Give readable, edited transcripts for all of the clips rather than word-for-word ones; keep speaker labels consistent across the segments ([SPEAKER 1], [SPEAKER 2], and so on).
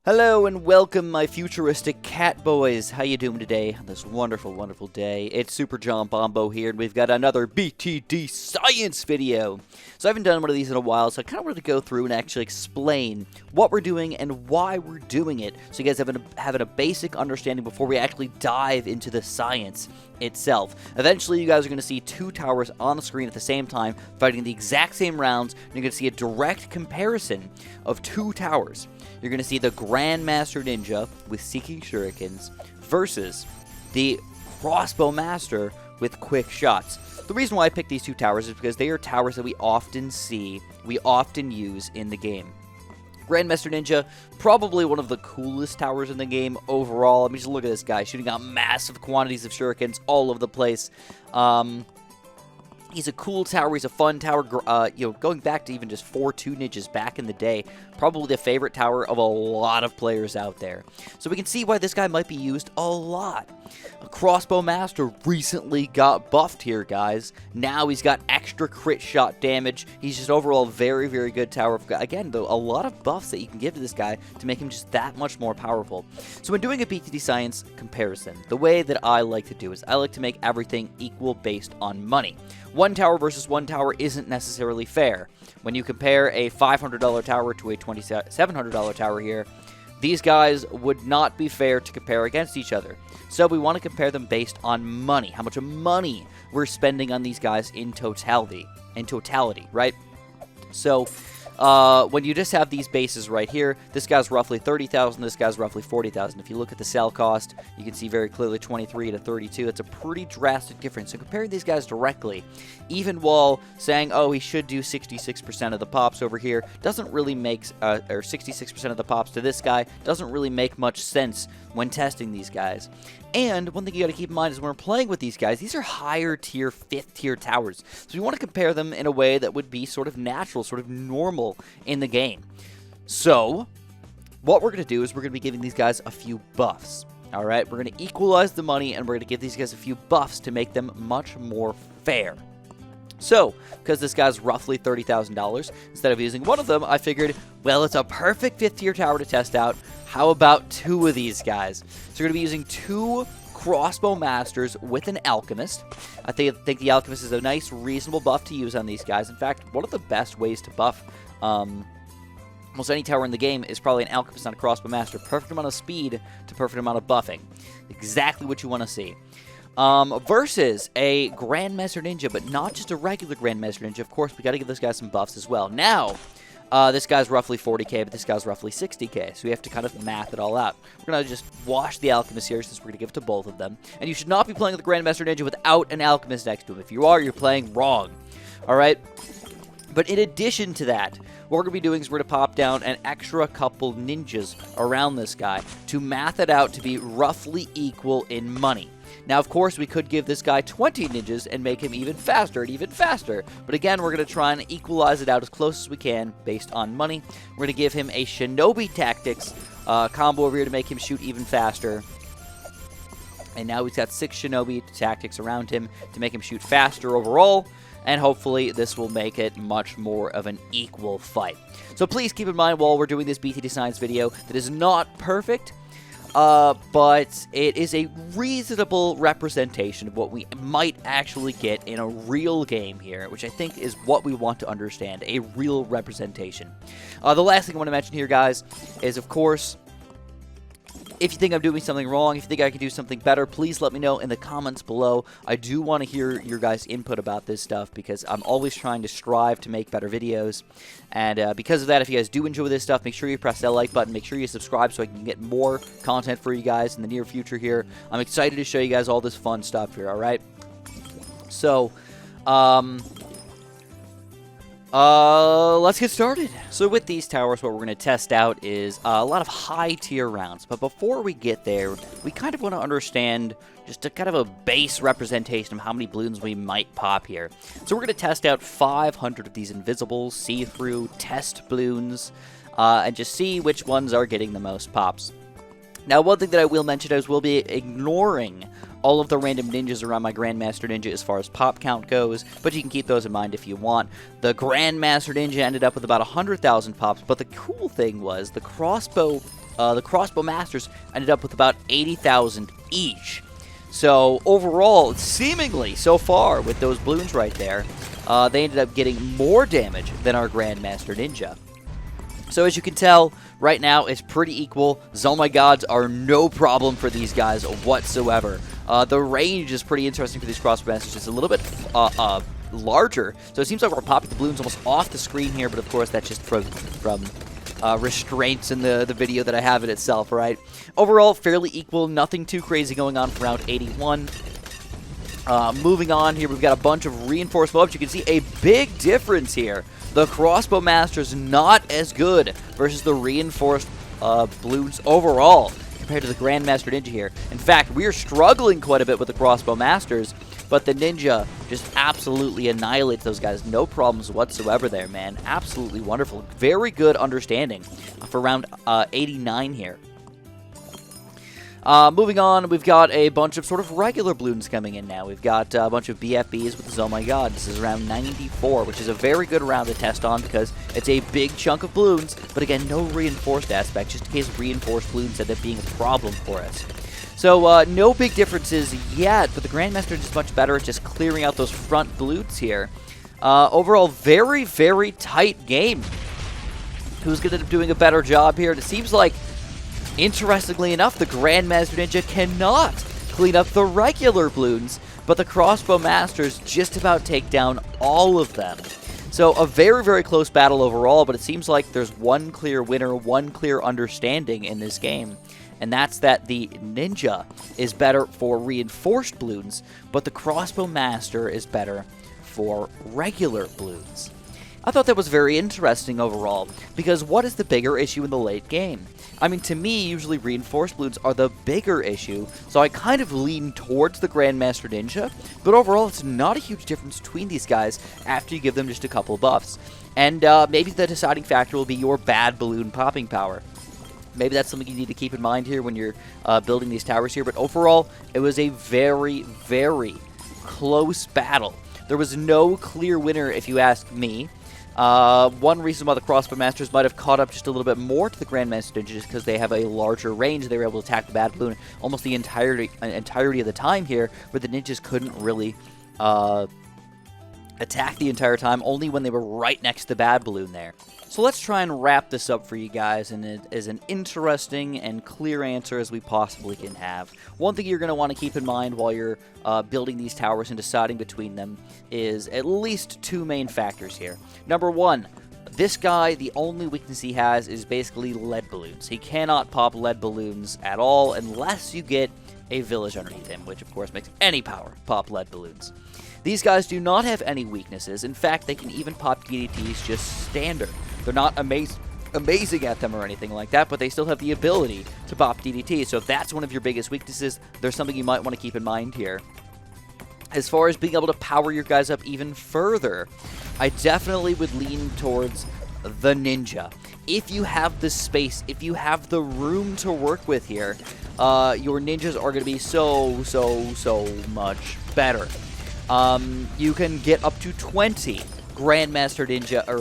[SPEAKER 1] Hello and welcome, my futuristic cat boys. How you doing today on this wonderful, wonderful day? It's Super John Bombo here, and we've got another BTD Science video. So I haven't done one of these in a while, so I kind of wanted to go through and actually explain what we're doing and why we're doing it, so you guys have a basic understanding before we actually dive into the science itself. Eventually, you guys are going to see two towers on the screen at the same time, fighting the exact same rounds, and you're going to see a direct comparison of two towers. You're going to see the Grandmaster Ninja with Seeking Shurikens versus the Crossbow Master with Quick Shots. The reason why I picked these two towers is because they are towers that we often use in the game. Grandmaster Ninja, probably one of the coolest towers in the game overall. I mean, just look at this guy, shooting out massive quantities of shurikens all over the place. He's a cool tower, he's a fun tower, going back to even just 4-2 ninjas back in the day, probably the favorite tower of a lot of players out there. So we can see why this guy might be used a lot. A Crossbow Master recently got buffed here, guys. Now he's got extra crit shot damage. He's just overall a very, very good tower. Again, though, a lot of buffs that you can give to this guy to make him just that much more powerful. So when doing a BTD Science comparison, the way that I like to do is I like to make everything equal based on money. One tower versus one tower isn't necessarily fair. When you compare a $500 tower to a $2,700 tower here, these guys would not be fair to compare against each other. So we want to compare them based on money, how much money we're spending on these guys in totality, right? So when you just have these bases right here, this guy's roughly 30,000, this guy's roughly 40,000. If you look at the sell cost, you can see very clearly 23 to 32. That's a pretty drastic difference. So comparing these guys directly, even while saying, oh, he should do 66% of the pops over here, doesn't really make, or 66% of the pops to this guy, doesn't really make much sense when testing these guys. And one thing you got to keep in mind is when we're playing with these guys, these are higher tier, 5th tier towers. So we want to compare them in a way that would be sort of natural, sort of normal in the game. So what we're going to do is we're going to be giving these guys a few buffs. All right, we're going to equalize the money, and we're going to give these guys a few buffs to make them much more fair. So, because this guy's roughly $30,000, instead of using one of them, I figured, well, it's a perfect 5th tier tower to test out. How about two of these guys? So we're going to be using two Crossbow Masters with an Alchemist. I think the Alchemist is a nice, reasonable buff to use on these guys. In fact, one of the best ways to buff almost any tower in the game is probably an Alchemist on a Crossbow Master. Perfect amount of speed to perfect amount of buffing. Exactly what you want to see. Versus a Grandmaster Ninja, but not just a regular Grandmaster Ninja. Of course, we got to give this guy some buffs as well. Now, this guy's roughly 40k, but this guy's roughly 60k, so we have to kind of math it all out. We're going to just wash the Alchemist here, since we're going to give it to both of them. And you should not be playing with the Grandmaster Ninja without an Alchemist next to him. If you are, you're playing wrong. Alright? But in addition to that, what we're going to be doing is we're going to pop down an extra couple ninjas around this guy to math it out to be roughly equal in money. Now, of course, we could give this guy 20 ninjas and make him even faster and even faster. But again, we're going to try and equalize it out as close as we can based on money. We're going to give him a Shinobi Tactics combo over here to make him shoot even faster. And now he's got 6 Shinobi Tactics around him to make him shoot faster overall. And hopefully this will make it much more of an equal fight. So please keep in mind while we're doing this BTD Science video that is not perfect, but it is a reasonable representation of what we might actually get in a real game here, which I think is what we want to understand, a real representation. The last thing I want to mention here, guys, is of course, if you think I'm doing something wrong, if you think I can do something better, please let me know in the comments below. I do want to hear your guys' input about this stuff because I'm always trying to strive to make better videos. And because of that, if you guys do enjoy this stuff, make sure you press that like button. Make sure you subscribe so I can get more content for you guys in the near future here. I'm excited to show you guys all this fun stuff here, all right? So, let's get started. So with these towers, what we're going to test out is a lot of high tier rounds. But before we get there, we kind of want to understand just a kind of a base representation of how many balloons we might pop here. So we're going to test out 500 of these invisible, see-through test balloons, and just see which ones are getting the most pops. Now, one thing that I will mention is we'll be ignoring all of the random ninjas around my Grandmaster Ninja as far as pop count goes, but you can keep those in mind if you want. The Grandmaster Ninja ended up with about 100,000 pops, but the cool thing was the Crossbow the Crossbow Masters ended up with about 80,000 each. So overall, seemingly so far with those Bloons right there, they ended up getting more damage than our Grandmaster Ninja. So as you can tell, right now it's pretty equal. Zomai Gods are no problem for these guys whatsoever. The range is pretty interesting for these Crossbow Masters. It's a little bit larger, so it seems like we're popping the Bloons almost off the screen here, but of course that's just from restraints in the video that I have in itself, right? Overall, fairly equal, nothing too crazy going on for round 81. Moving on here, we've got a bunch of reinforced mobs. You can see a big difference here. The Crossbow Master's not as good versus the reinforced Bloons overall compared to the Grandmaster Ninja here. In fact, we are struggling quite a bit with the Crossbow Masters, but the Ninja just absolutely annihilates those guys. No problems whatsoever there, man. Absolutely wonderful. Very good understanding for round 89 here. Moving on, we've got a bunch of sort of regular Bloons coming in now. We've got a bunch of BFBs with the Zomai God. This is round 94, which is a very good round to test on because it's a big chunk of Bloons, but again, no reinforced aspect, just in case reinforced Bloons end up being a problem for us. So, no big differences yet, but the Grandmaster is just much better at just clearing out those front Bloons here. Overall, very, very tight game. Who's going to end up doing a better job here? And it seems like, interestingly enough, the Grandmaster Ninja cannot clean up the regular Bloons, but the Crossbow Masters just about take down all of them. So a very, very close battle overall, but it seems like there's one clear winner, one clear understanding in this game, and that's that the Ninja is better for reinforced Bloons, but the Crossbow Master is better for regular Bloons. I thought that was very interesting overall, because what is the bigger issue in the late game? I mean, to me, usually reinforced Bloons are the bigger issue, so I kind of lean towards the Grandmaster Ninja, but overall, it's not a huge difference between these guys after you give them just a couple buffs. And maybe the deciding factor will be your bad balloon popping power. Maybe that's something you need to keep in mind here when you're building these towers here, but overall, it was a very, very close battle. There was no clear winner, if you ask me. One reason why the Crossbow Masters might have caught up just a little bit more to the Grandmaster Ninja is because they have a larger range. They were able to attack the bad balloon almost the entirety of the time here, where the ninjas couldn't really attack the entire time, only when they were right next to the bad balloon there. So let's try and wrap this up for you guys in as an interesting and clear answer as we possibly can have. One thing you're going to want to keep in mind while you're building these towers and deciding between them is at least two main factors here. Number one, this guy, the only weakness he has is basically lead balloons. He cannot pop lead balloons at all unless you get a village underneath him, which of course makes any power pop lead balloons. These guys do not have any weaknesses. In fact, they can even pop DDTs just standard. They're not amazing at them or anything like that, but they still have the ability to pop DDTs. So if that's one of your biggest weaknesses, there's something you might want to keep in mind here. As far as being able to power your guys up even further, I definitely would lean towards the Ninja. If you have the space, if you have the room to work with here, your Ninjas are going to be so much better. You can get up to 20 Grandmaster Ninja, or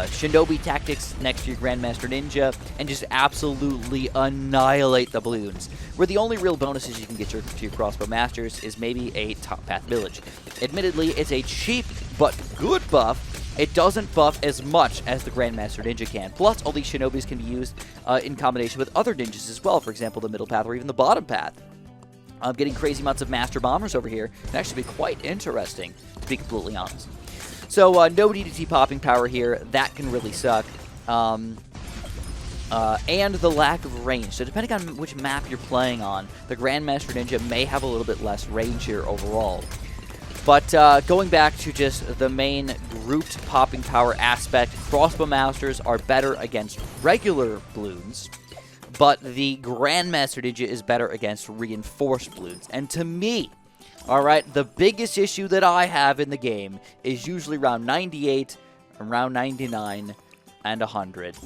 [SPEAKER 1] Shinobi tactics next to your Grandmaster Ninja, and just absolutely annihilate the balloons. Where the only real bonuses you can get to your Crossbow Masters is maybe a Top Path Village. Admittedly, it's a cheap but good buff. It doesn't buff as much as the Grandmaster Ninja can. Plus, all these Shinobis can be used in combination with other ninjas as well, for example, the middle path or even the bottom path. Getting crazy amounts of Master Bombers over here can actually be quite interesting, to be completely honest. So, no DDT popping power here. That can really suck. And the lack of range. So, depending on which map you're playing on, the Grandmaster Ninja may have a little bit less range here overall. But going back to just the main grouped popping power aspect, Crossbow Masters are better against regular Bloons, but the Grandmaster Ninja is better against reinforced Bloons. And to me, alright, the biggest issue that I have in the game is usually round 98, around 99, and 100.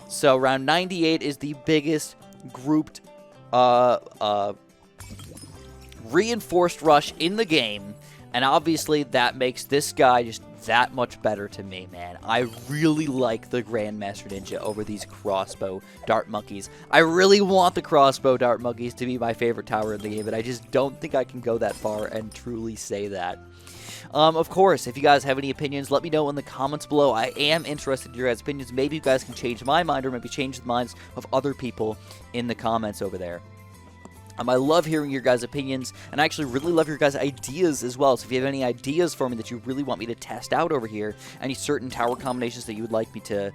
[SPEAKER 1] So round 98 is the biggest grouped reinforced rush in the game. And obviously, that makes this guy just that much better to me, man. I really like the Grandmaster Ninja over these Crossbow Dart Monkeys. I really want the Crossbow Dart Monkeys to be my favorite tower in the game, but I just don't think I can go that far and truly say that. Of course, if you guys have any opinions, let me know in the comments below. I am interested in your guys' opinions. Maybe you guys can change my mind or maybe change the minds of other people in the comments over there. I love hearing your guys' opinions, and I actually really love your guys' ideas as well. So if you have any ideas for me that you really want me to test out over here, any certain tower combinations that you would like me to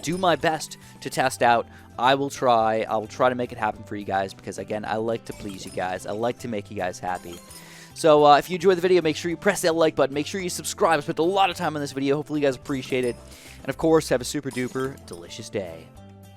[SPEAKER 1] do my best to test out, I will try to make it happen for you guys, because again, I like to please you guys. I like to make you guys happy. So if you enjoyed the video, make sure you press that like button. Make sure you subscribe. I spent a lot of time on this video. Hopefully you guys appreciate it. And of course, have a super duper delicious day.